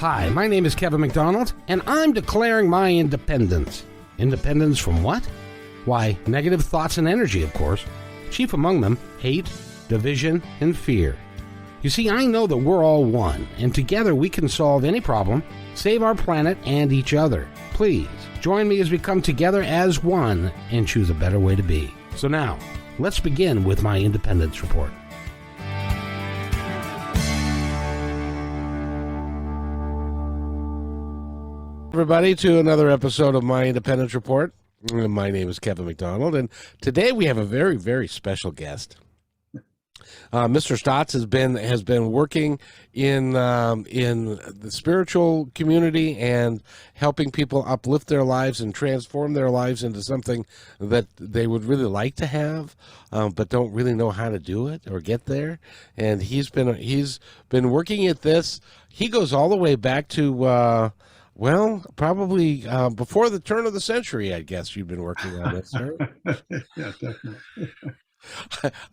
Hi, my name is Kevin McDonald, and I'm declaring my independence. Independence from what? Why, negative thoughts and energy, of course. Chief among them, hate, division, and fear. You see, I know that we're all one, and together we can solve any problem, save our planet and each other. Please, join me as we come together as one and choose a better way to be. So now, let's begin with my independence report. Everybody, to another episode of my Independence Report. My name is Kevin McDonald, and today we have a very, very special guest. Mr. Stotts has been working in the spiritual community and helping people uplift their lives and transform their lives into something that they would really like to have, but don't really know how to do it or get there. And he's been working at this. He goes all the way back to probably before the turn of the century, I guess you've been working on this, sir. Yeah, definitely.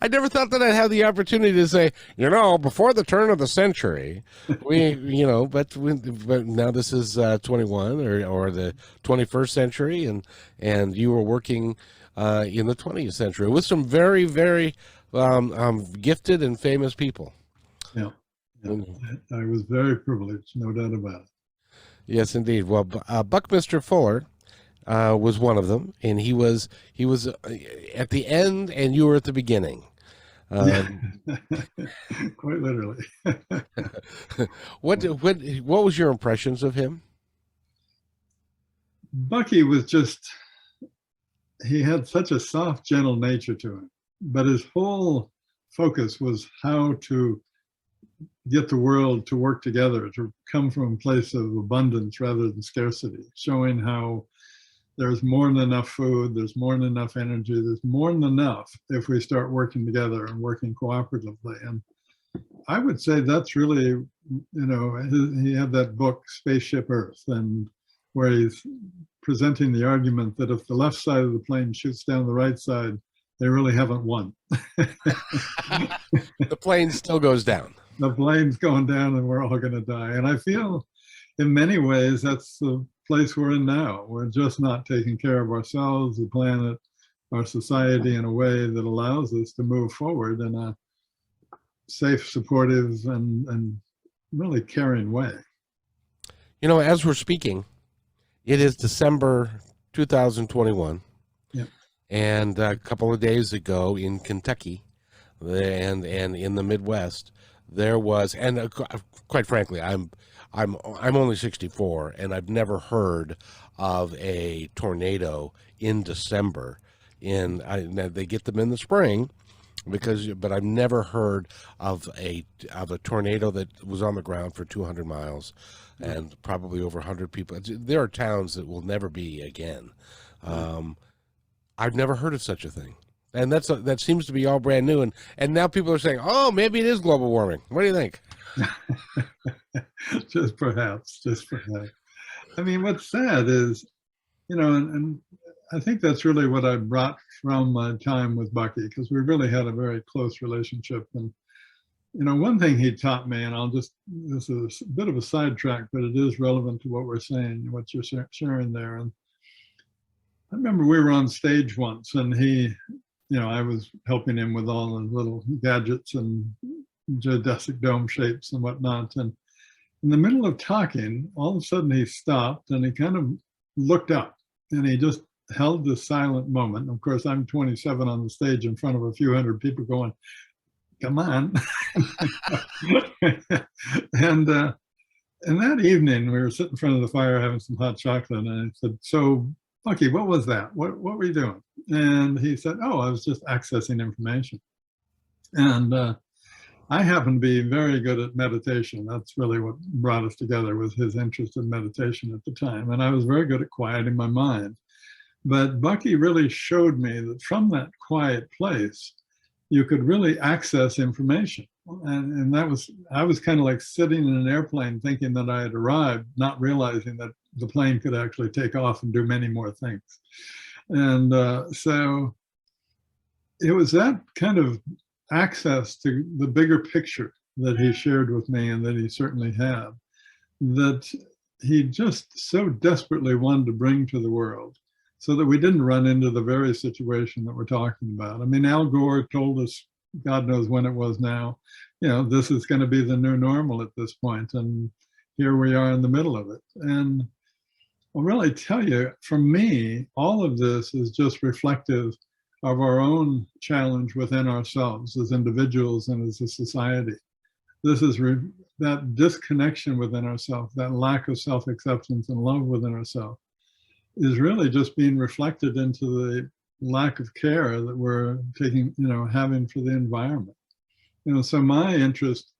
I never thought that I'd have the opportunity to say, before the turn of the century, but now this is 21 or the 21st century, and you were working in the 20th century with some very, very gifted and famous people. Yeah. I was very privileged, no doubt about it. Yes, indeed. Well, Buckminster Fuller was one of them, and he was at the end, and you were at the beginning. Quite literally. What was your impressions of him? Bucky was he had such a soft, gentle nature to him, but his whole focus was how to get the world to work together, to come from a place of abundance rather than scarcity, showing how there's more than enough food, there's more than enough energy, there's more than enough if we start working together and working cooperatively. And I would say that's really, he had that book, Spaceship Earth, and where he's presenting the argument that if the left side of the plane shoots down the right side, they really haven't won. The plane still goes down. The plane's going down and we're all going to die. And I feel in many ways that's the place we're in now. We're just not taking care of ourselves, the planet, our society in a way that allows us to move forward in a safe, supportive, and really caring way. As we're speaking, it is December 2021. Yeah. And a couple of days ago in Kentucky and in the Midwest, there was, and quite frankly, I'm only 64, and I've never heard of a tornado in December. They get them in the spring, but I've never heard of a tornado that was on the ground for 200 miles, and probably over 100 people. There are towns that will never be again. I've never heard of such a thing. And that seems to be all brand new, and now people are saying, "Oh, maybe it is global warming." What do you think? Just perhaps. I mean, what's sad is, and I think that's really what I brought from my time with Bucky, because we really had a very close relationship. And one thing he taught me, and this is a bit of a sidetrack, but it is relevant to what we're saying, what you're sharing there. And I remember we were on stage once, and he. I was helping him with all the little gadgets and geodesic dome shapes and whatnot. And in the middle of talking, all of a sudden he stopped and he kind of looked up and he just held this silent moment. And of course, I'm 27 on the stage in front of a few hundred people going, "Come on." And that evening, we were sitting in front of the fire having some hot chocolate. And I said, "So, Bucky, what was that? What were you doing?" And he said, "Oh, I was just accessing information." And I happen to be very good at meditation. That's really what brought us together, was his interest in meditation at the time. And I was very good at quieting my mind. But Bucky really showed me that from that quiet place, you could really access information. And I was kind of like sitting in an airplane thinking that I had arrived, not realizing that the plane could actually take off and do many more things. And so it was that kind of access to the bigger picture that he shared with me and that he certainly had that he just so desperately wanted to bring to the world so that we didn't run into the very situation that we're talking about. I mean, Al Gore told us, God knows when it was now, this is going to be the new normal at this point, and here we are in the middle of it. And I'll really tell you, for me, all of this is just reflective of our own challenge within ourselves as individuals and as a society. This is that disconnection within ourselves, that lack of self-acceptance and love within ourselves is really just being reflected into the lack of care that we're taking, having for the environment. So my interest,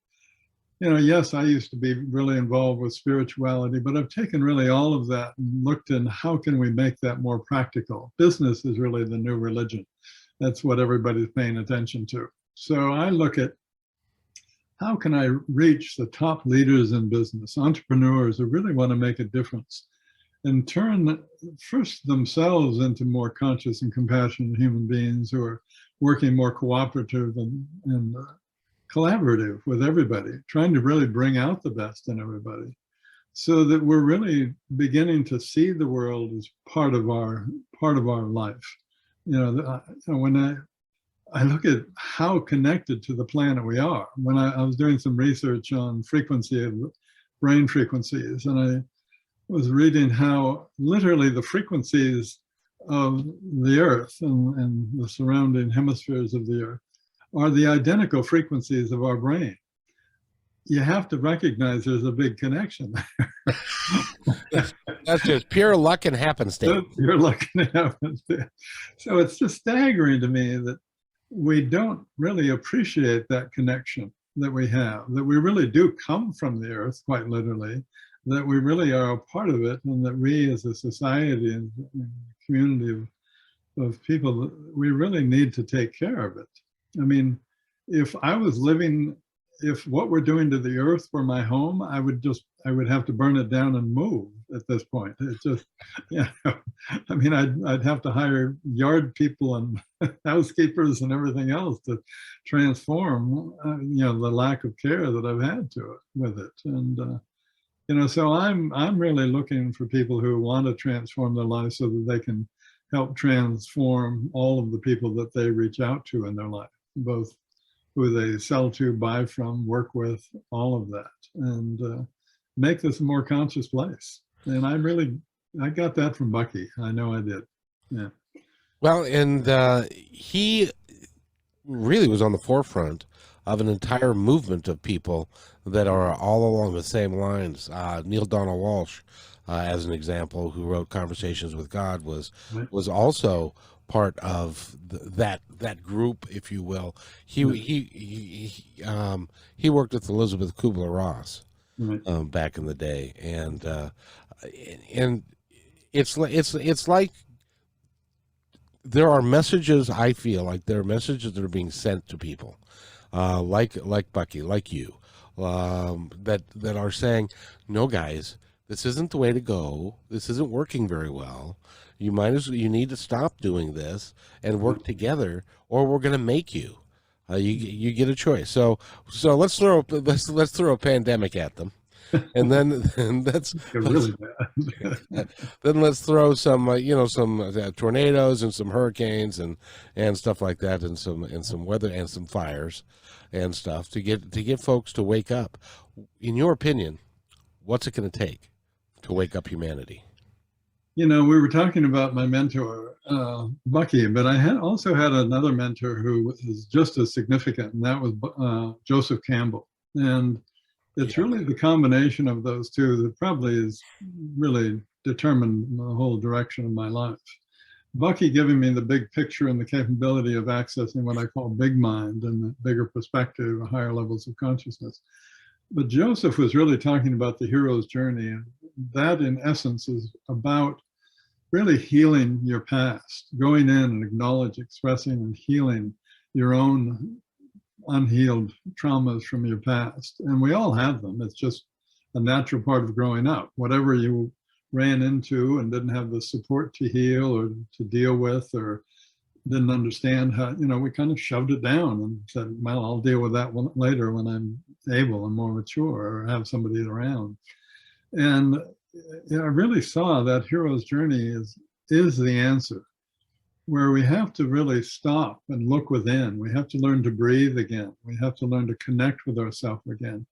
yes, I used to be really involved with spirituality, but I've taken really all of that and looked in how can we make that more practical. Business is really the new religion. That's what everybody's paying attention to. So I look at how can I reach the top leaders in business, entrepreneurs who really want to make a difference and turn first themselves into more conscious and compassionate human beings who are working more cooperative and collaborative with everybody, trying to really bring out the best in everybody so that we're really beginning to see the world as part of our life. When I look at how connected to the planet we are. When I was doing some research on frequency of brain frequencies, and I was reading how literally the frequencies of the Earth and the surrounding hemispheres of the Earth are the identical frequencies of our brain. You have to recognize there's a big connection there. That's just pure luck and happenstance. You're looking at happenstance. So it's just staggering to me that we don't really appreciate that connection that we have, that we really do come from the earth, quite literally, that we really are a part of it, and that we as a society and community of people, we really need to take care of it. I mean, if what we're doing to the earth were my home, I would have to burn it down and move at this point. It's just, I mean, I'd have to hire yard people and housekeepers and everything else to transform, the lack of care that I've had with it. And, so I'm really looking for people who want to transform their lives so that they can help transform all of the people that they reach out to in their life, both who they sell to, buy from, work with, all of that, and make this a more conscious place. And I got that from Bucky. I know I did. Yeah. Well, and he really was on the forefront of an entire movement of people that are all along the same lines. Neil Donald Walsh, as an example, who wrote Conversations with God, was also part of that group, if you will. He worked with Elizabeth Kubler-Ross back in the day, and it's like there are messages. I feel like there are messages that are being sent to people, like Bucky, like you, that are saying, no, guys, this isn't the way to go. This isn't working very well. You need to stop doing this and work together, or we're going to make you. You get a choice. So let's throw a pandemic at them, and then let's really bad. then let's throw some some tornadoes and some hurricanes and stuff like that, and some weather and some fires and stuff to get folks to wake up. In your opinion, what's it going to take to wake up humanity? We were talking about my mentor, Bucky, but I also had another mentor who is just as significant, and that was Joseph Campbell. And it's really the combination of those two that probably has really determined the whole direction of my life. Bucky giving me the big picture and the capability of accessing what I call big mind and the bigger perspective, higher levels of consciousness. But Joseph was really talking about the hero's journey, and that in essence is about really healing your past, going in and expressing and healing your own unhealed traumas from your past. And we all have them. It's just a natural part of growing up. Whatever you ran into and didn't have the support to heal or to deal with, or didn't understand how, we kind of shoved it down and said, well, I'll deal with that one later when I'm able and more mature or have somebody around. And I really saw that hero's journey is the answer, where we have to really stop and look within. We have to learn to breathe again. We have to learn to connect with ourselves again.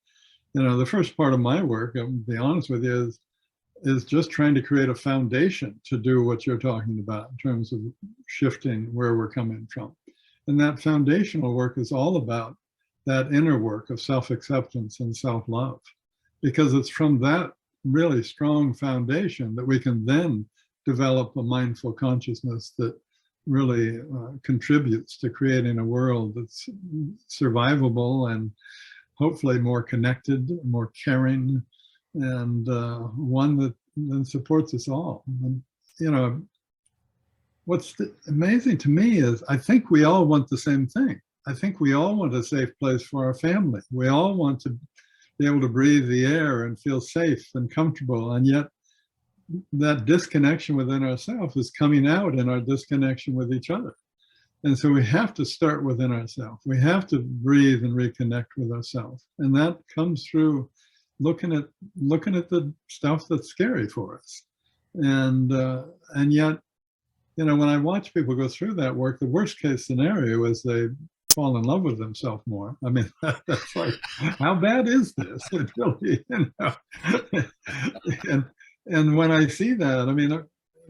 You know, the first part of my work, I'll be honest with you, is just trying to create a foundation to do what you're talking about in terms of shifting where we're coming from. And that foundational work is all about that inner work of self-acceptance and self-love, because it's from that really strong foundation that we can then develop a mindful consciousness that really contributes to creating a world that's survivable and hopefully more connected, more caring, and one that then supports us all. And, you know, what's amazing to me is I think we all want the same thing. I think we all want a safe place for our family. We all want to be able to breathe the air and feel safe and comfortable. And yet that disconnection within ourselves is coming out in our disconnection with each other. And so we have to start within ourselves. We have to breathe and reconnect with ourselves. And that comes through looking at the stuff that's scary for us. And yet, you know, when I watch people go through that work, the worst case scenario is they fall in love with themselves more. I mean, that's like, how bad is this? It really, you know. And when I see that, I mean, I've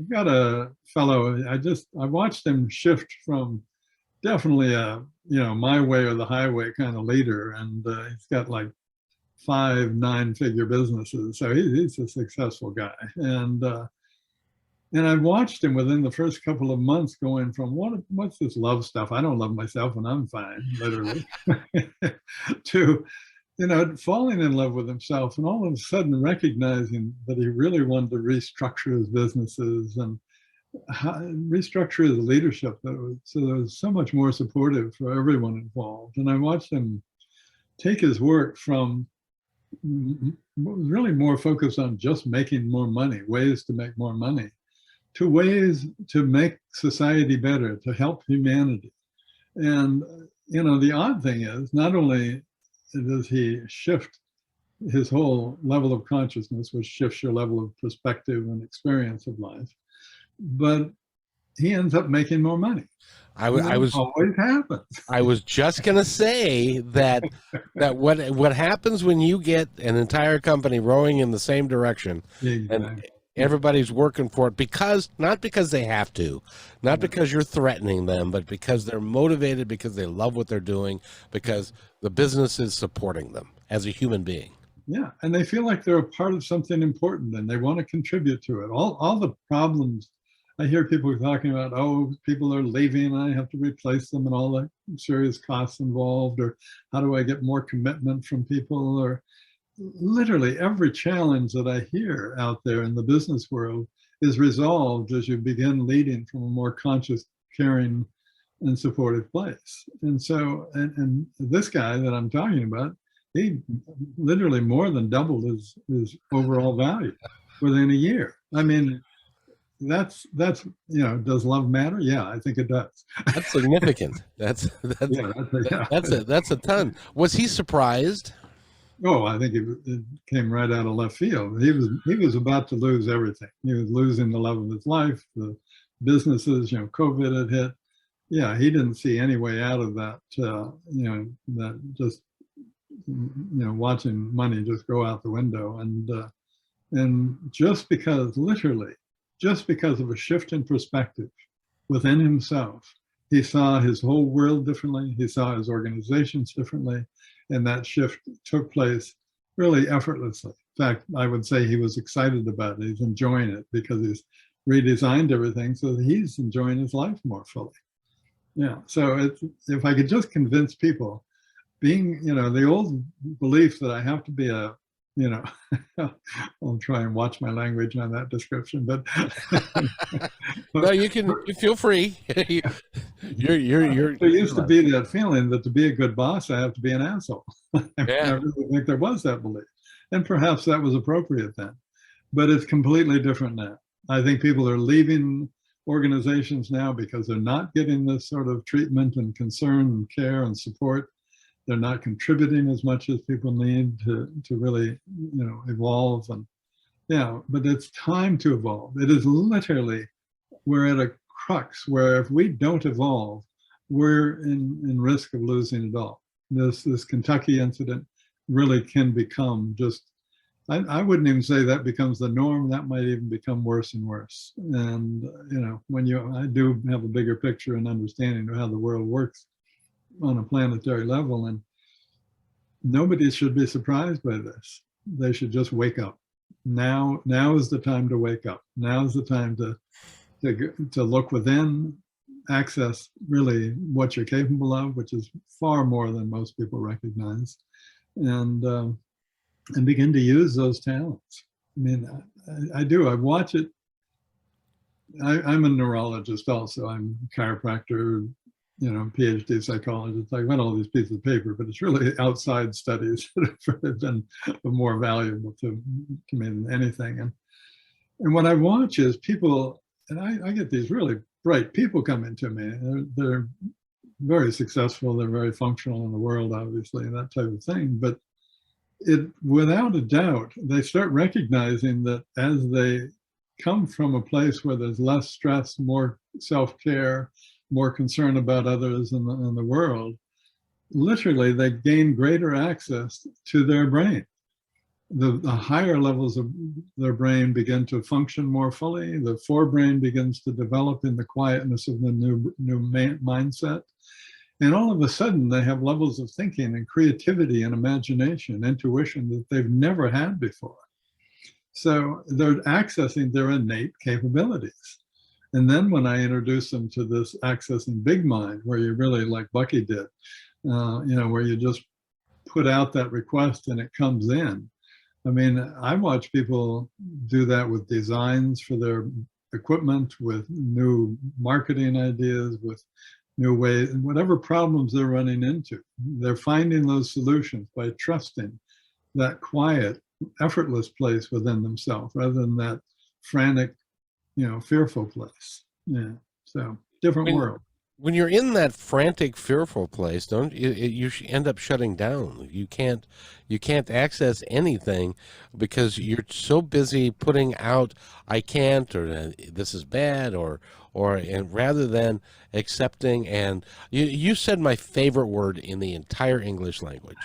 got a fellow, I watched him shift from definitely a, you know, my way or the highway kind of leader. And he's got like 5 9-figure businesses. So he's a successful guy. And I watched him within the first couple of months going from what's this love stuff? I don't love myself and I'm fine, literally, to, you know, falling in love with himself and all of a sudden recognizing that he really wanted to restructure his businesses and restructure his leadership. So there was so much more supportive for everyone involved. And I watched him take his work from really more focused on just making more money, ways to make more money, to ways to make society better, to help humanity. And, you know, the odd thing is, not only does he shift his whole level of consciousness, which shifts your level of perspective and experience of life, but he ends up making more money. I was always happens. I was just gonna say that what happens when you get an entire company rowing in the same direction, Exactly. and everybody's working for it not because they have to, not because you're threatening them, but because they're motivated, because they love what they're doing, because the business is supporting them as a human being. Yeah, and they feel like they're a part of something important and they want to contribute to it. All the problems I hear people talking about, oh, people are leaving, I have to replace them and all the serious costs involved, or how do I get more commitment from people, or literally every challenge that I hear out there in the business world is resolved as you begin leading from a more conscious, caring, and supportive place. And so, and this guy that I'm talking about, he literally more than doubled his overall value within a year. I mean, that's you know, does love matter? Yeah, I think it does. That's significant. That's a ton. Was he surprised? Oh, I think it came right out of left field. He was about to lose everything. He was losing the love of his life, the businesses. You know, COVID had hit. Yeah, he didn't see any way out of that. You know, that just, you know, watching money just go out the window, and just because, literally, just because of a shift in perspective within himself, he saw his whole world differently. He saw his organizations differently. And that shift took place really effortlessly. In fact, I would say he was excited about it. He's enjoying it because he's redesigned everything so that he's enjoying his life more fully. Yeah, so if I could just convince people, being, you know, the old belief that I have to be a, you know, I'll try and watch my language on that description, but no, you feel free. There used to be that feeling that to be a good boss, I have to be an asshole. Yeah. I really think there was that belief, and perhaps that was appropriate then, but it's completely different now. I think people are leaving organizations now because they're not getting this sort of treatment and concern and care and support. They're not contributing as much as people need to really, you know, evolve. And Yeah, but it's time to evolve. It is literally, we're at a crux where if we don't evolve, we're in risk of losing it all. This Kentucky incident really can become just, I wouldn't even say that becomes the norm. That might even become worse and worse. And, you know, I do have a bigger picture and understanding of how the world works on a planetary level. And nobody should be surprised by this. They should just wake up. Now is the time to wake up. Now is the time to look within, access really what you're capable of, which is far more than most people recognize, and begin to use those talents. I mean, I do. I watch it. I'm a neurologist also. I'm a chiropractor, you know, PhD psychologist. I went all these pieces of paper, but it's really outside studies that have been more valuable to me than anything. And what I watch is people, and I get these really bright people come into me. They're very successful. They're very functional in the world, obviously, and that type of thing. But without a doubt, they start recognizing that as they come from a place where there's less stress, more self-care, more concern about others in the world, literally they gain greater access to their brain. The higher levels of their brain begin to function more fully. The forebrain begins to develop in the quietness of the new mindset. And all of a sudden, they have levels of thinking and creativity and imagination, intuition that they've never had before. So they're accessing their innate capabilities. And then when I introduce them to this accessing big mind, where you really, like Bucky did, you know, where you just put out that request and it comes in. I mean, I watch people do that with designs for their equipment, with new marketing ideas, with new ways, and whatever problems they're running into, they're finding those solutions by trusting that quiet, effortless place within themselves rather than that frantic, you know, fearful place. Yeah. So different world. When you're in that frantic, fearful place, don't you end up shutting down. You can't access anything because you're so busy putting out I can't, or this is bad, or and rather than accepting. And you said my favorite word in the entire English language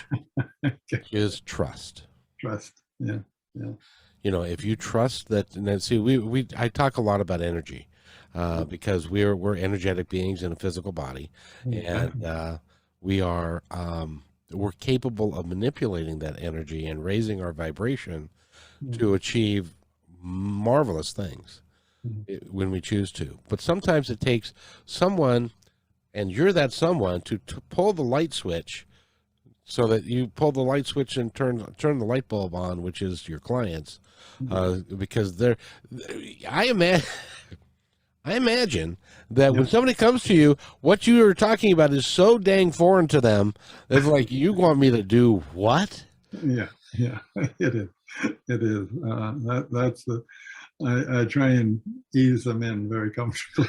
is trust. Trust. Yeah. Yeah. You know, if you trust that, and then see, I talk a lot about energy. Because we're energetic beings in a physical body, and we're capable of manipulating that energy and raising our vibration to achieve marvelous things when we choose to. But sometimes it takes someone, and you're that someone, to pull the light switch, so that you pull the light switch and turn the light bulb on, which is your clients, because I imagine that when somebody comes to you, what you are talking about is so dang foreign to them. It's like, you want me to do what? Yeah, yeah, it is. It is. That's the. I try and ease them in very comfortably.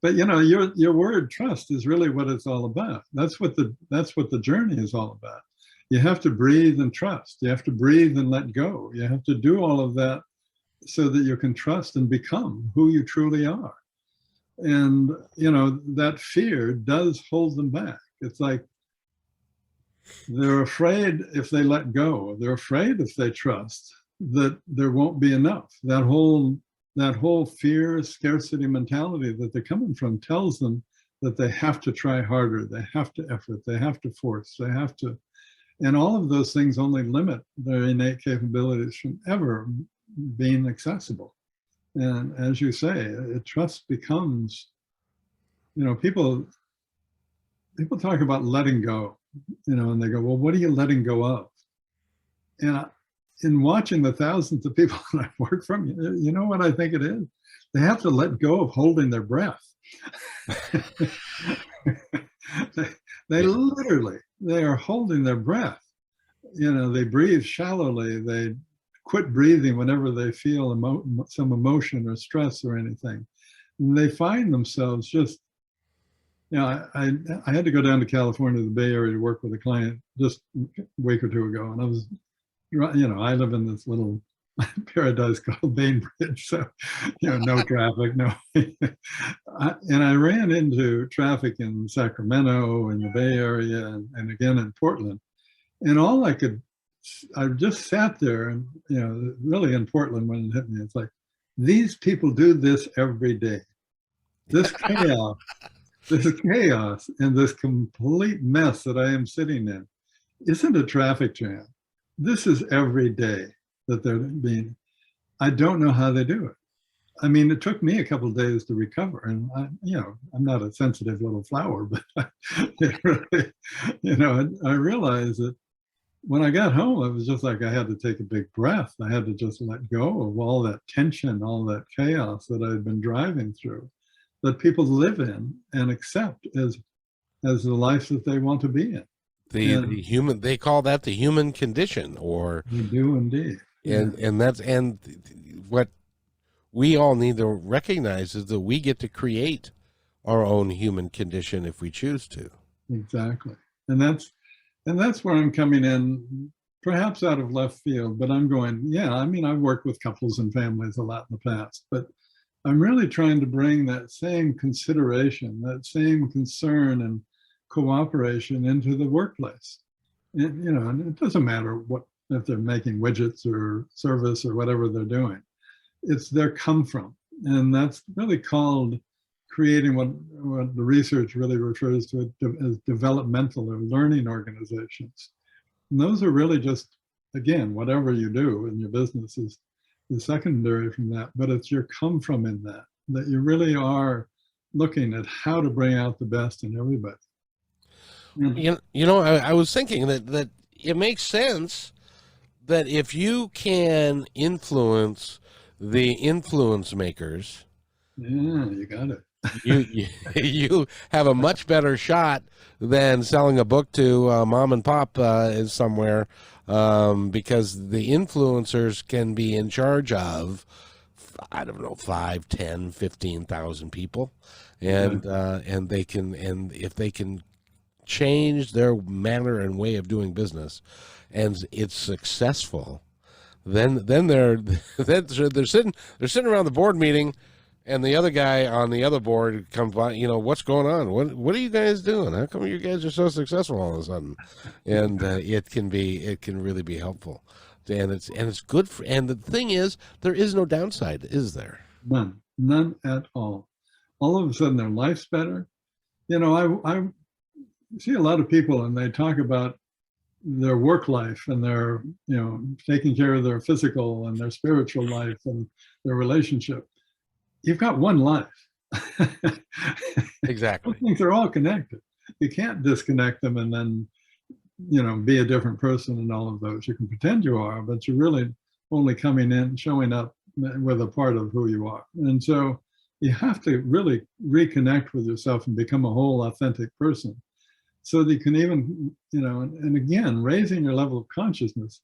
but you know, your word trust is really what it's all about. That's what the journey is all about. You have to breathe and trust. You have to breathe and let go. You have to do all of that so that you can trust and become who you truly are. And, you know, that fear does hold them back. It's like they're afraid if they let go, they're afraid if they trust that there won't be enough. That whole fear, scarcity mentality that they're coming from tells them that they have to try harder, they have to effort, they have to force, they have to, and all of those things only limit their innate capabilities from ever being accessible. And as you say, trust becomes, you know, people talk about letting go, you know, and they go, well, what are you letting go of? And in watching the thousands of people that I've worked from, you know what I think it is? They have to let go of holding their breath. they literally, they are holding their breath. You know, they breathe shallowly. They quit breathing whenever they feel some emotion or stress or anything. And they find themselves just, you know, I had to go down to California, the Bay Area, to work with a client just a week or two ago. And I was, you know, I live in this little paradise called Bainbridge, so no traffic, no. And I ran into traffic in Sacramento, in the Bay Area, and again in Portland, and I just sat there, and really in Portland when it hit me, it's like, these people do this every day. This chaos, and this complete mess that I am sitting in isn't a traffic jam. This is every day that they're being. I don't know how they do it. I mean, it took me a couple of days to recover, and I'm not a sensitive little flower, but I realized that when I got home, it was just like I had to take a big breath. I had to just let go of all that tension, all that chaos that I'd been driving through, that people live in and accept as the life that they want to be in. The human, they call that the human condition, or you do indeed. And what we all need to recognize is that we get to create our own human condition if we choose to. Exactly. And that's where I'm coming in, perhaps out of left field, but I'm going, I mean, I've worked with couples and families a lot in the past, but I'm really trying to bring that same consideration, that same concern and cooperation into the workplace. And it doesn't matter if they're making widgets or service or whatever they're doing. It's their come from. And that's really called creating what the research really refers to as developmental or learning organizations. And those are really just, again, whatever you do in your business is secondary from that, but it's your come from in that you really are looking at how to bring out the best in everybody. I was thinking that it makes sense that if you can influence the influence makers, you got it. you have a much better shot than selling a book to mom and pop somewhere, because the influencers can be in charge of, I don't know, 5, 10, 15,000 people, and they can, and if they can change their manner and way of doing business, and it's successful, then they're sitting around the board meeting, and the other guy on the other board comes by, what's going on? What are you guys doing? How come you guys are so successful all of a sudden? And it can really be helpful, and it's good for. And the thing is, there is no downside, is there? None at all. All of a sudden, their life's better. I see a lot of people, and they talk about their work life and their, taking care of their physical and their spiritual life and their relationship. You've got one life. Exactly. Things are all connected. You can't disconnect them and then, be a different person in all of those. You can pretend you are, but you're really only coming in, showing up with a part of who you are. And so you have to really reconnect with yourself and become a whole authentic person, so that you can even, and again, raising your level of consciousness.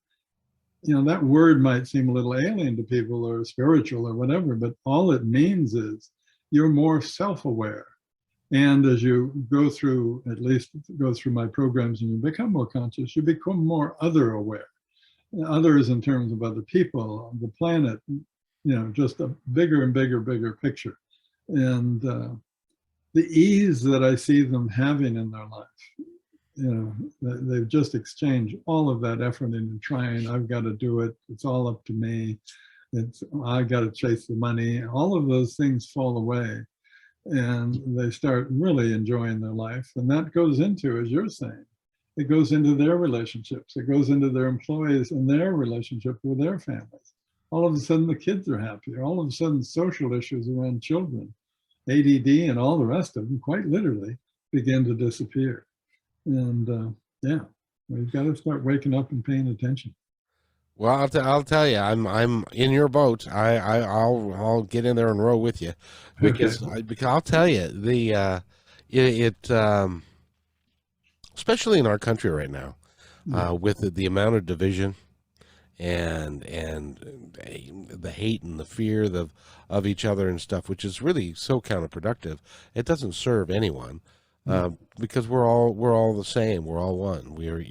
That word might seem a little alien to people, or spiritual or whatever, but all it means is you're more self-aware. And as you go through my programs and you become more conscious, you become more other aware. Others in terms of other people, the planet, just a bigger and bigger picture. And the ease that I see them having in their life, they've just exchanged all of that effort into trying, I've got to do it, it's all up to me, I got to chase the money, all of those things fall away, and they start really enjoying their life. And that goes into, as you're saying, it goes into their relationships, it goes into their employees and their relationship with their families. All of a sudden the kids are happier. All of a sudden social issues around children, ADD and all the rest of them, quite literally, begin to disappear. And we've got to start waking up and paying attention. Well, I'll tell you, I'm in your boat. I'll get in there and row with you, because I'll tell you, especially in our country right now, with the amount of division and the hate and the fear of each other and stuff, which is really so counterproductive. It doesn't serve anyone, because we're all the same. We're all one. We're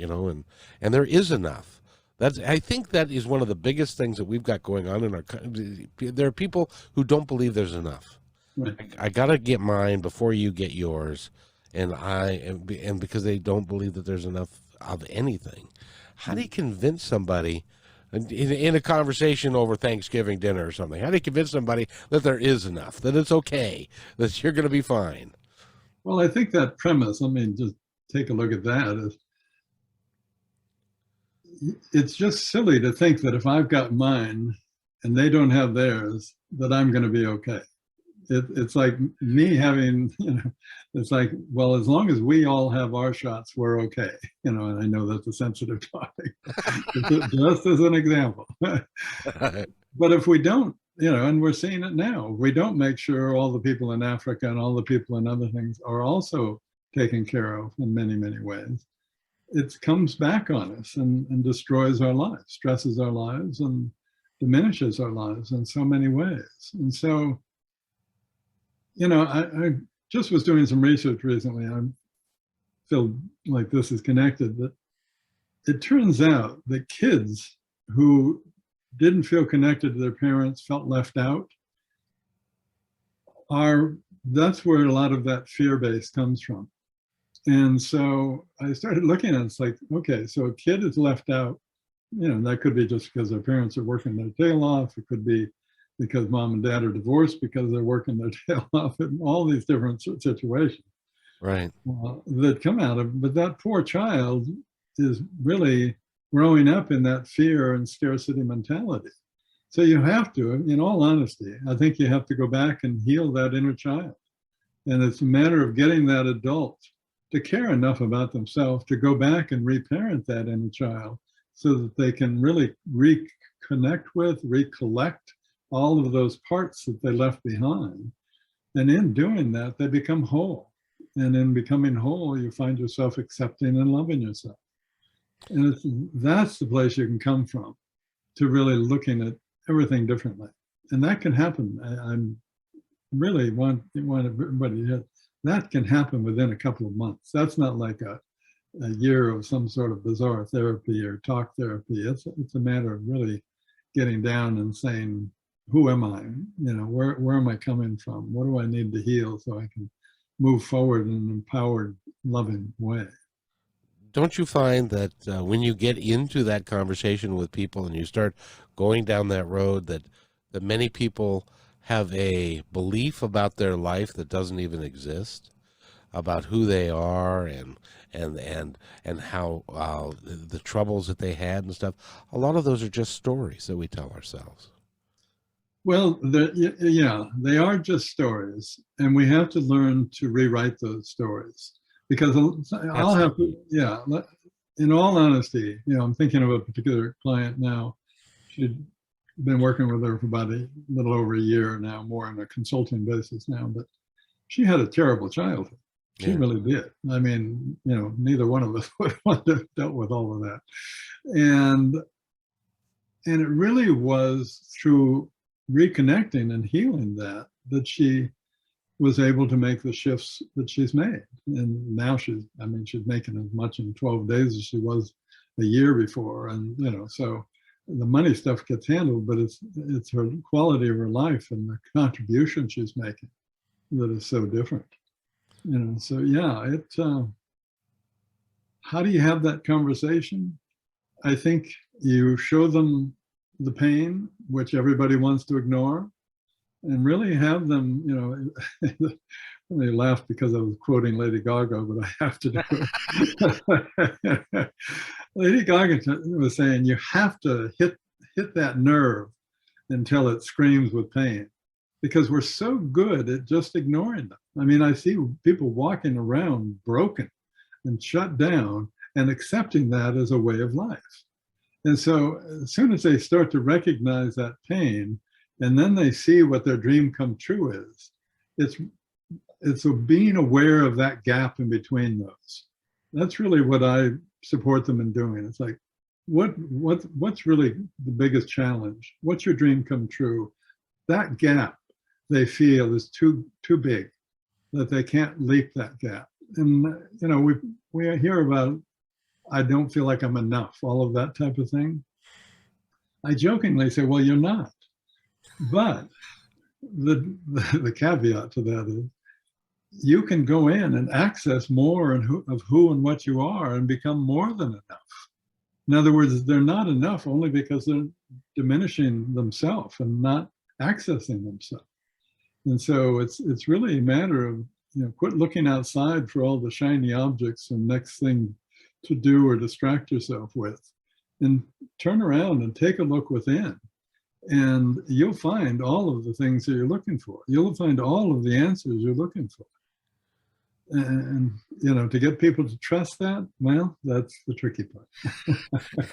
and there is enough. I think that is one of the biggest things that we've got going on in our country. There are people who don't believe there's enough. Right. I gotta get mine before you get yours, and because they don't believe that there's enough of anything. How do you convince somebody in a conversation over Thanksgiving dinner or something? How do you convince somebody that there is enough, that it's okay, that you're going to be fine? Well, I think that premise, I mean, just take a look at that. It's just silly to think that if I've got mine and they don't have theirs, that I'm going to be okay. It's like me having, it's like, well, as long as we all have our shots, we're okay. And I know that's a sensitive topic, just as an example. But if we don't, and we're seeing it now, if we don't make sure all the people in Africa and all the people in other things are also taken care of in many, many ways, it comes back on us and destroys our lives, stresses our lives, and diminishes our lives in so many ways. And so, I just was doing some research recently. I feel like this is connected, that it turns out that kids who didn't feel connected to their parents, felt left out, that's where a lot of that fear base comes from. And so I started looking at it, it's like, okay, so a kid is left out, that could be just because their parents are working their tail off. It could be because mom and dad are divorced because they're working their tail off, and all these different situations Right. that come out of, but that poor child is really growing up in that fear and scarcity mentality. So you have to, in all honesty, I think you have to go back and heal that inner child. And it's a matter of getting that adult to care enough about themselves to go back and reparent that inner child so that they can really reconnect with, recollect all of those parts that they left behind. And in doing that, they become whole. And in becoming whole, you find yourself accepting and loving yourself. And that's the place you can come from, to really looking at everything differently. And that can happen. I'm really want everybody to, that can happen within a couple of months. That's not like a year of some sort of bizarre therapy or talk therapy. It's a matter of really getting down and saying, who am I? Where am I coming from? What do I need to heal so I can move forward in an empowered, loving way? Don't you find that when you get into that conversation with people and you start going down that road, that many people have a belief about their life that doesn't even exist, about who they are and how the troubles that they had and stuff? A lot of those are just stories that we tell ourselves. Well, yeah, they are just stories, and we have to learn to rewrite those stories, because I'll have to, yeah, in all honesty, I'm thinking of a particular client now. She'd been working with her for about a little over a year now, more on a consulting basis now, but she had a terrible childhood. She really did. I mean, neither one of us would want to have dealt with all of that. And it really was through reconnecting and healing that she was able to make the shifts that she's made. And now she's making as much in 12 days as she was a year before. And, so the money stuff gets handled, but it's her quality of her life and the contribution she's making that is so different. So yeah, how do you have that conversation? I think you show them the pain, which everybody wants to ignore, and really have them, I laughed because I was quoting Lady Gaga, but I have to do it. Lady Gaga was saying, you have to hit that nerve until it screams with pain, because we're so good at just ignoring them. I mean, I see people walking around broken and shut down and accepting that as a way of life. And so as soon as they start to recognize that pain, and then they see what their dream come true is, it's being aware of that gap in between those. That's really what I support them in doing. It's like, what's really the biggest challenge? What's your dream come true? That gap they feel is too big, that they can't leap that gap. And we hear about, I don't feel like I'm enough, all of that type of thing. I jokingly say, well, you're not. But the caveat to that is you can go in and access more of who and what you are and become more than enough. In other words, they're not enough only because they're diminishing themselves and not accessing themselves. And so it's really a matter of, quit looking outside for all the shiny objects and next thing to do or distract yourself with, and turn around and take a look within. And you'll find all of the things that you're looking for. You'll find all of the answers you're looking for. And, to get people to trust that, well, that's the tricky part.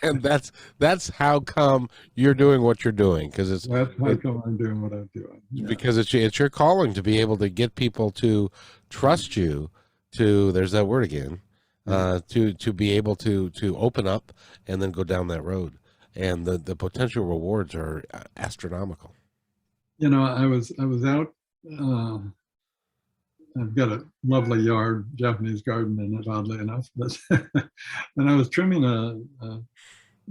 And that's how come you're doing what you're doing, because That's how come I'm doing what I'm doing. Yeah. Because it's your calling to be able to get people to trust you, to, there's that word again, to be able to open up and then go down that road. And the potential rewards are astronomical. I was out, I've got a lovely yard, Japanese garden in it, oddly enough, but and I was trimming a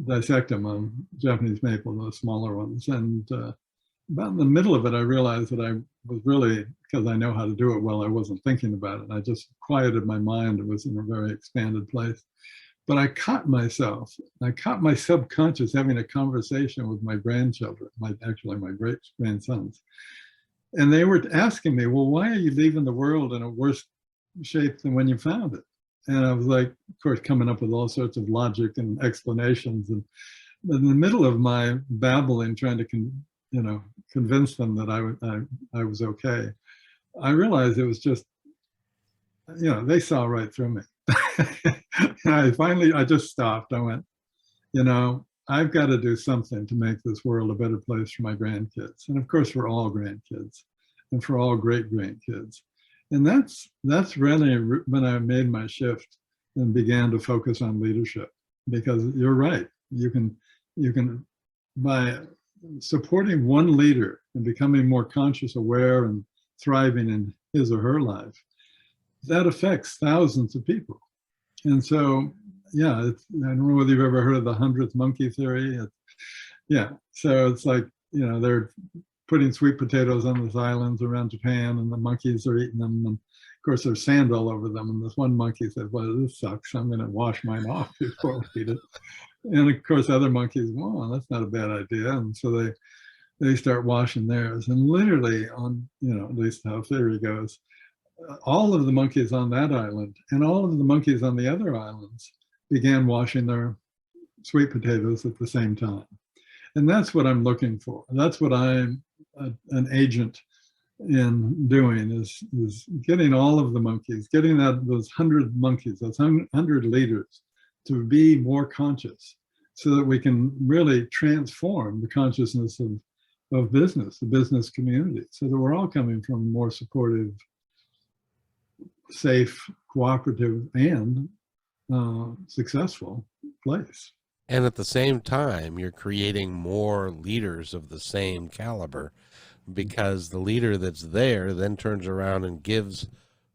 dissectum on Japanese maple, the smaller ones, and about in the middle of it, I realized that I was really, because I know how to do it well, I wasn't thinking about it. I just quieted my mind. It was in a very expanded place. But I caught myself, I caught my subconscious having a conversation with my grandchildren, actually my great grandsons. And they were asking me, well, why are you leaving the world in a worse shape than when you found it? And I was like, of course, coming up with all sorts of logic and explanations. And in the middle of my babbling, trying to convince them that I was okay, I realized it was just, they saw right through me. And I just stopped. I went, I've got to do something to make this world a better place for my grandkids. And of course, for all grandkids and for all great grandkids. And that's really when I made my shift and began to focus on leadership, because you're right. You can, by supporting one leader and becoming more conscious, aware, and thriving in his or her life, that affects thousands of people. And so, yeah, I don't know whether you've ever heard of the 100th monkey theory. So it's like, they're putting sweet potatoes on these islands around Japan, and the monkeys are eating them. And of course, there's sand all over them. And this one monkey said, well, this sucks. I'm going to wash mine off before I eat it. And of course, other monkeys, well, that's not a bad idea. And so they start washing theirs. And literally on, at least how theory goes, all of the monkeys on that island and all of the monkeys on the other islands began washing their sweet potatoes at the same time. And that's what I'm looking for. That's what I'm an agent in doing, is getting all of the monkeys, getting those 100 monkeys, those 100 leaders, to be more conscious, so that we can really transform the consciousness of business, the business community, so that we're all coming from a more supportive, safe, cooperative, and successful place. And at the same time, you're creating more leaders of the same caliber, because the leader that's there then turns around and gives,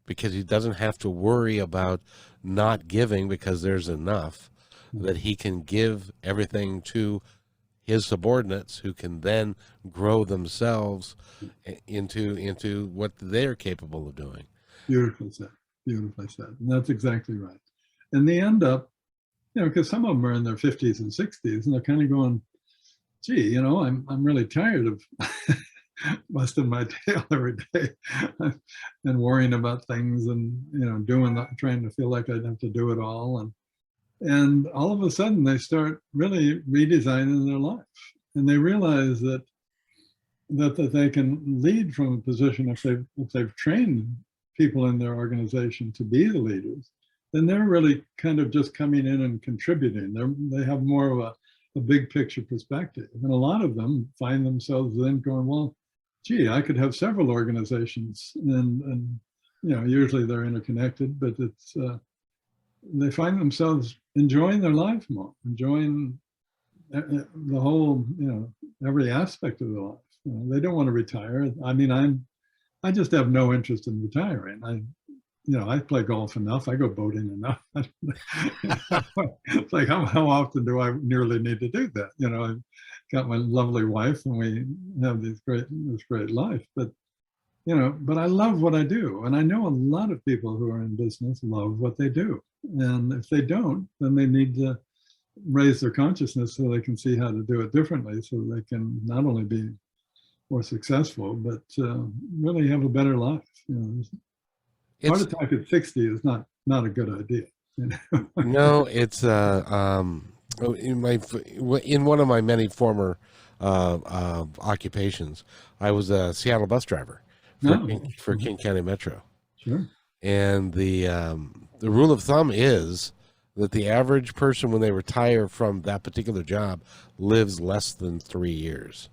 because he doesn't have to worry about not giving, because there's enough that he can give everything to his subordinates, who can then grow themselves into what they're capable of doing. Beautifully said. Beautifully said. And that's exactly right. And they end up, because some of them are in their 50s and 60s, and they're kind of going, gee, I'm really tired of busting my tail every day and worrying about things, and trying to feel like I'd have to do it all. And all of a sudden they start really redesigning their life, and they realize that they can lead from a position, if they've trained people in their organization to be the leaders, then they're really kind of just coming in and contributing. They have more of a big picture perspective. And a lot of them find themselves then going, well, gee, I could have several organizations, and usually they're interconnected, but it's they find themselves enjoying their life more, enjoying the whole, every aspect of their life. They don't want to retire. I mean, I just have no interest in retiring. I play golf enough. I go boating enough. It's like, how often do I nearly need to do that? got my lovely wife, and we have this great life. But but I love what I do, and I know a lot of people who are in business love what they do, and if they don't, then they need to raise their consciousness so they can see how to do it differently, so they can not only be more successful, but really have a better life. Heart It's attack at 60 is not a good idea. no, it's in one of my many former occupations, I was a Seattle bus driver for King County Metro, Sure. and the rule of thumb is that the average person, when they retire from that particular job, lives less than 3 years,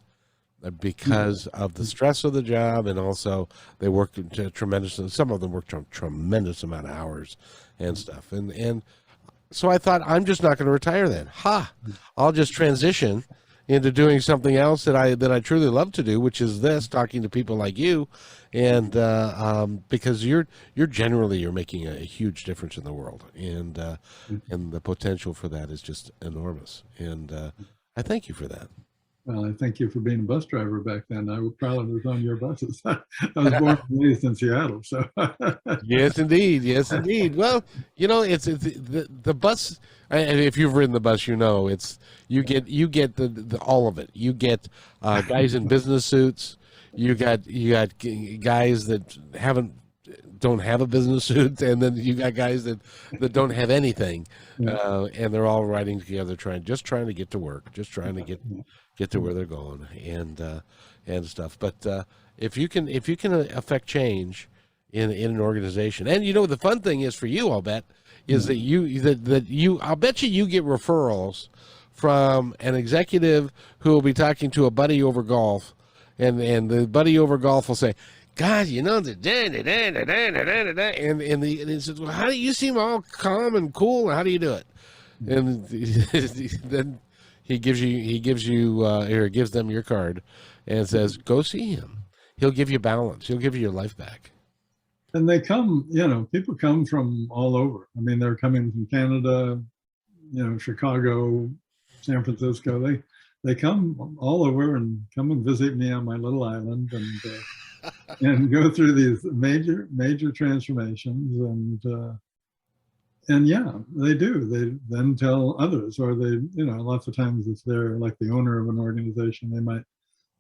because of the stress of the job, and also they work tremendous. Some of them work a tremendous amount of hours and stuff. And so I thought, I'm just not going to retire then. I'll just transition into doing something else that I truly love to do, which is this, talking to people like you, and because you're making a huge difference in the world, and the potential for that is just enormous, and I thank you for that. Well, I thank you for being a bus driver back then. I probably was on your buses. I was born and raised in Seattle, so. Yes, indeed. Yes, indeed. Well, it's the bus. And if you've ridden the bus, it's you get the all of it. You get guys in business suits. You got guys that don't have a business suit, and then you got guys that don't have anything, and they're all riding together, trying to get to work, just trying to get to where they're going, and stuff. But if you can affect change in an organization, and the fun thing is for you, I'll bet, is that I'll bet you get referrals from an executive who will be talking to a buddy over golf, and the buddy over golf will say, God, and he says, well, how do you seem all calm and cool? How do you do it? And then he gives them your card and says, go see him. He'll give you balance. He'll give you your life back. And they come, people come from all over. I mean, they're coming from Canada, Chicago, San Francisco. They come all over and come and visit me on my little island, and go through these major transformations, and yeah, they do. They then tell others, or they, lots of times if they're like the owner of an organization, they might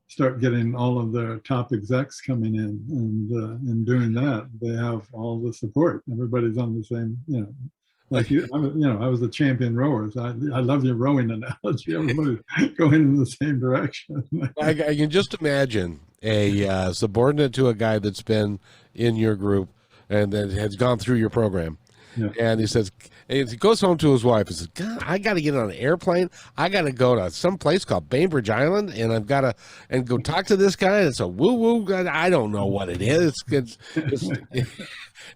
start getting all of their top execs coming in, and in doing that, they have all the support. Everybody's on the same, like you, I was a champion rower. So I love your rowing analogy. Everybody's going in the same direction. I can just imagine a subordinate to a guy that's been in your group and that has gone through your program. Yeah. And he says, he goes home to his wife and says, God, I got to get on an airplane. I got to go to some place called Bainbridge Island, and I've got to go talk to this guy. It's a woo-woo. I don't know what it is.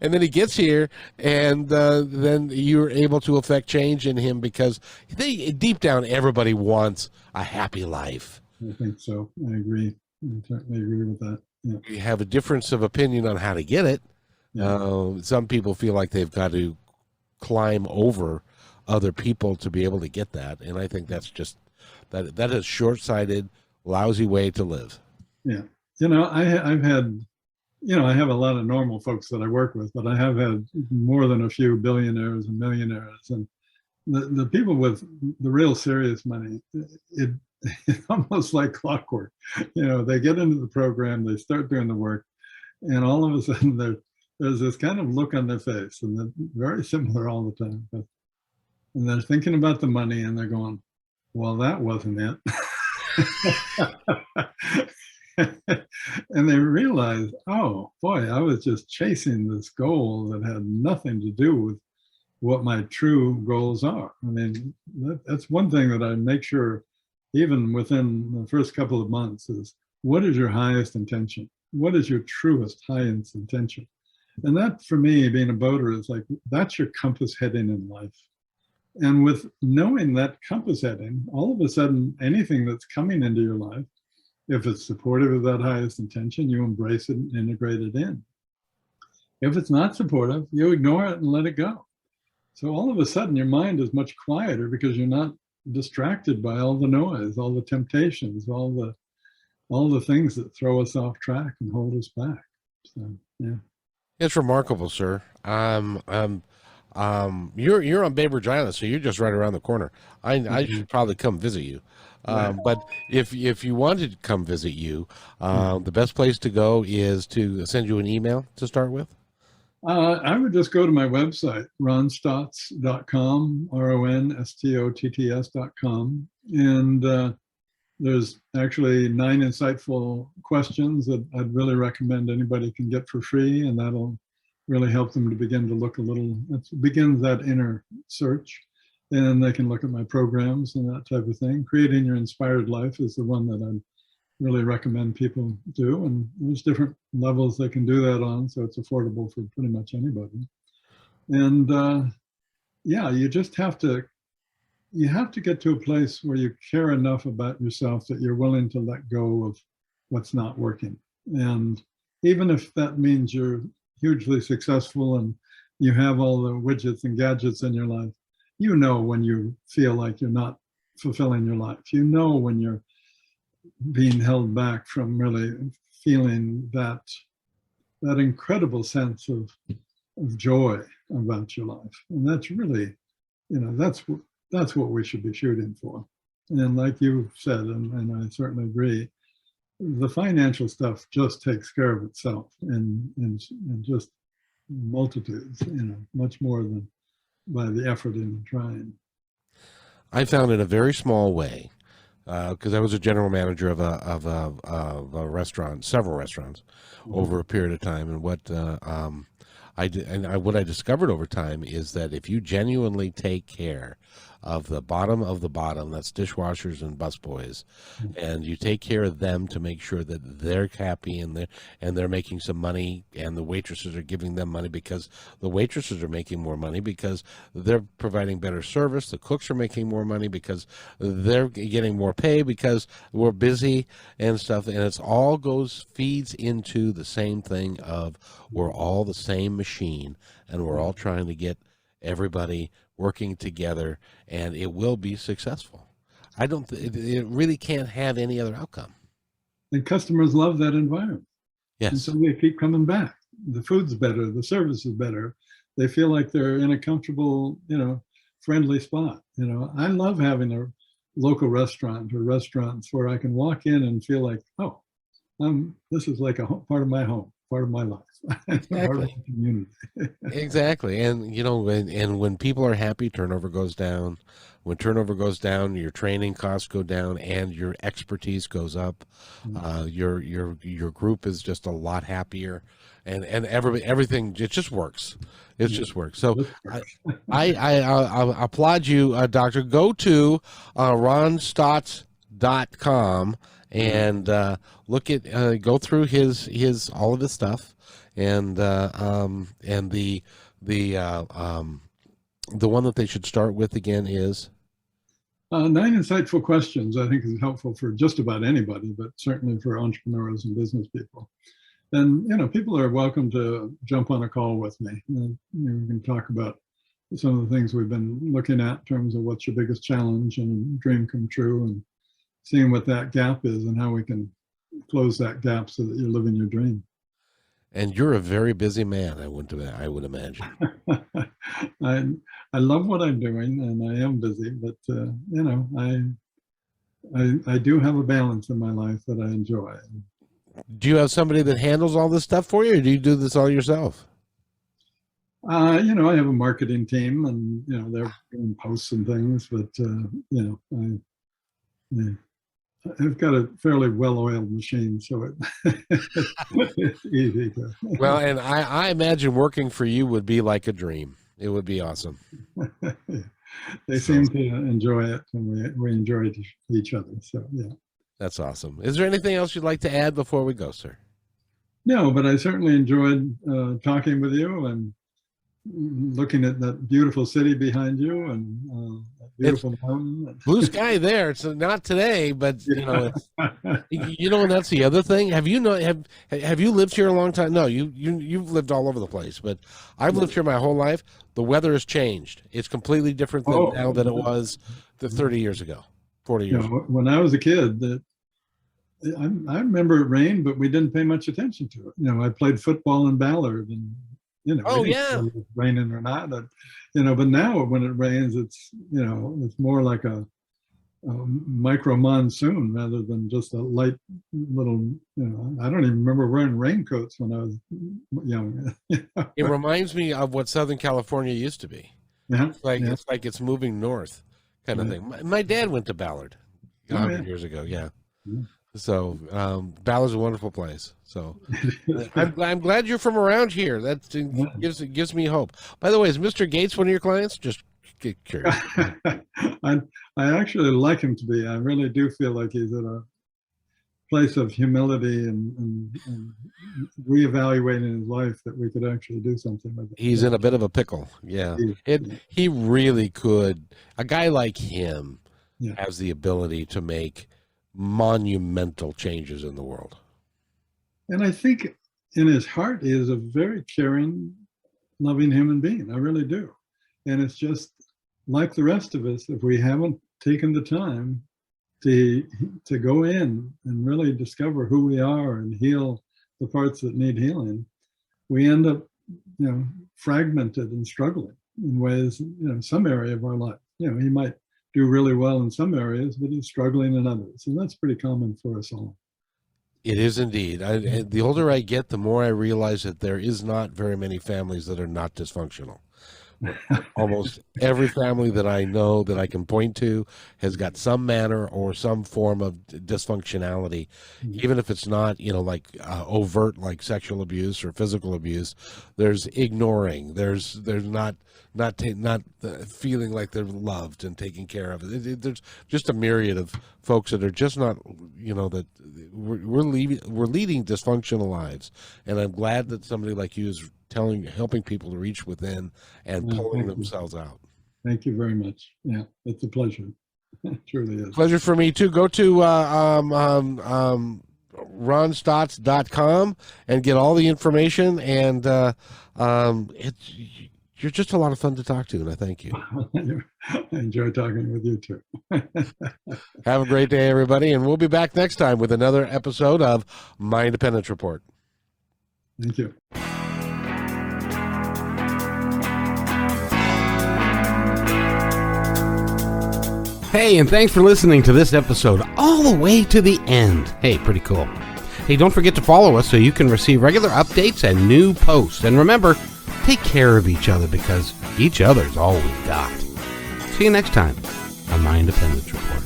And then he gets here, and then you're able to affect change in him, because deep down, everybody wants a happy life. I think so. I agree. I certainly agree with that. Yeah. You have a difference of opinion on how to get it. Yeah. Some people feel like they've got to climb over other people to be able to get that, and I think that's just that is short-sighted, lousy way to live. Yeah, I've had, I have a lot of normal folks that I work with, but I have had more than a few billionaires and millionaires, and the people with the real serious money, it's almost like clockwork. They get into the program, they start doing the work, and all of a sudden there's this kind of look on their face, and they're very similar all the time. And they're thinking about the money, and they're going, well, that wasn't it. And they realize, oh, boy, I was just chasing this goal that had nothing to do with what my true goals are. I mean, that's one thing that I make sure, even within the first couple of months, is what is your highest intention? What is your truest, highest intention? And that, for me, being a boater, is like, that's your compass heading in life. And with knowing that compass heading, all of a sudden, anything that's coming into your life, if it's supportive of that highest intention, you embrace it and integrate it in. If it's not supportive, you ignore it and let it go. So all of a sudden, your mind is much quieter, because you're not distracted by all the noise, all the temptations, all the things that throw us off track and hold us back. So yeah. It's remarkable, sir. You're on Bainbridge Island, so you're just right around the corner. I Mhm. should probably come visit you. Right. But if you wanted to come visit you, the best place to go is to send you an email to start with. I would just go to my website, ronstotts.com, ronstotts.com. And there's actually 9 insightful questions that I'd really recommend anybody can get for free. And that'll really help them to begin to look a little, it begins that inner search. And they can look at my programs and that type of thing. Creating Your Inspired Life is the one that I'd really recommend people do. And there's different levels they can do that on, so it's affordable for pretty much anybody. And yeah, you just have to get to a place where you care enough about yourself that you're willing to let go of what's not working. And even if that means you're hugely successful and you have all the widgets and gadgets in your life, you know when you feel like you're not fulfilling your life. You know when you're being held back from really feeling that incredible sense of joy about your life. And that's really, that's what we should be shooting for. And like you said, and I certainly agree, the financial stuff just takes care of itself and just multitudes, much more than by the effort in trying. I found in a very small way, because I was a general manager of a restaurant, several restaurants, over a period of time, and what what I discovered over time is that if you genuinely take care of the bottom, that's dishwashers and busboys, and you take care of them to make sure that they're happy and they're making some money, and the waitresses are giving them money because the waitresses are making more money because they're providing better service, the cooks are making more money because they're getting more pay because we're busy and stuff, and it's all feeds into the same thing of we're all the same machine and we're all trying to get everybody working together, and it will be successful. I don't. It really can't have any other outcome. And customers love that environment. And Yes, so they keep coming back. The food's better, the service is better. They feel like they're in a comfortable, friendly spot. I love having a local restaurant or restaurants where I can walk in and feel like, oh, this is like a part of my home, part of my life, part of exactly. the community. Exactly. And when people are happy, turnover goes down. When turnover goes down, your training costs go down and your expertise goes up. Your group is just a lot happier, and everything, it just works. It just works. So I applaud you, Doctor. Go to ronstotts.com and go through his all of his stuff, and the one that they should start with again is 9 insightful questions, I think, is helpful for just about anybody, but certainly for entrepreneurs and business people. And people are welcome to jump on a call with me. We can talk about some of the things we've been looking at in terms of what's your biggest challenge and dream come true, and seeing what that gap is and how we can close that gap so that you're living your dream. and you're a very busy man, I would imagine. I love what I'm doing, and I am busy, but I do have a balance in my life that I enjoy. Do you have somebody that handles all this stuff for you, or do you do this all yourself? I have a marketing team, and they're doing posts and things, but I've got a fairly well-oiled machine, so it's easy to. Well, and I imagine working for you would be like a dream. It would be awesome. They seem to enjoy it, and we enjoy each other. So yeah. That's awesome. Is there anything else you'd like to add before we go, sir? No, but I certainly enjoyed talking with you, and looking at that beautiful city behind you and that beautiful mountain. Blue sky there. It's not today, but and that's the other thing. Have you lived here a long time? No, you've lived all over the place, but I've lived here my whole life. The weather has changed. It's completely different now than it was 30 years ago, 40 years ago. When I was a kid, I remember it rained, but we didn't pay much attention to it. I played football in Ballard, and oh yeah, if it's raining or not. But now when it rains, it's more like a micro monsoon rather than just a light little. I don't even remember wearing raincoats when I was young. It reminds me of what Southern California used to be. Yeah, it's like it's moving north, kind of thing. My dad went to Ballard 100 years ago. Yeah. So Ballard's a wonderful place. So I'm glad you're from around here. That gives me hope. By the way, is Mr. Gates one of your clients? Just get curious. I actually like him to be. I really do feel like he's at a place of humility and reevaluating his life, that we could actually do something with it. He's in a bit of a pickle. Yeah. He really could. A guy like him has the ability to make monumental changes in the world. And I think in his heart, he is a very caring, loving human being. I really do. And it's just like the rest of us, if we haven't taken the time to go in and really discover who we are and heal the parts that need healing, we end up, fragmented and struggling in ways, some area of our life. He might do really well in some areas, but he's struggling in others. And that's pretty common for us all. It is indeed. The older I get, the more I realize that there is not very many families that are not dysfunctional. Almost every family that I know that I can point to has got some manner or some form of dysfunctionality, even if it's not, overt like sexual abuse or physical abuse. There's ignoring. There's not feeling like they're loved and taken care of. There's just a myriad of folks that are just not, that we're leading dysfunctional lives. And I'm glad that somebody like you is helping people to reach within and pulling themselves out. Thank you very much. Yeah, it's a pleasure. It truly is. Pleasure for me too. Go to ronstotts.com and get all the information. And you're just a lot of fun to talk to, and I thank you. I enjoy talking with you too. Have a great day, everybody, and we'll be back next time with another episode of My Independence Report. Thank you. Hey, and thanks for listening to this episode all the way to the end. Hey, pretty cool. Hey, don't forget to follow us so you can receive regular updates and new posts. And remember, take care of each other because each other's all we've got. See you next time on My Independence Report.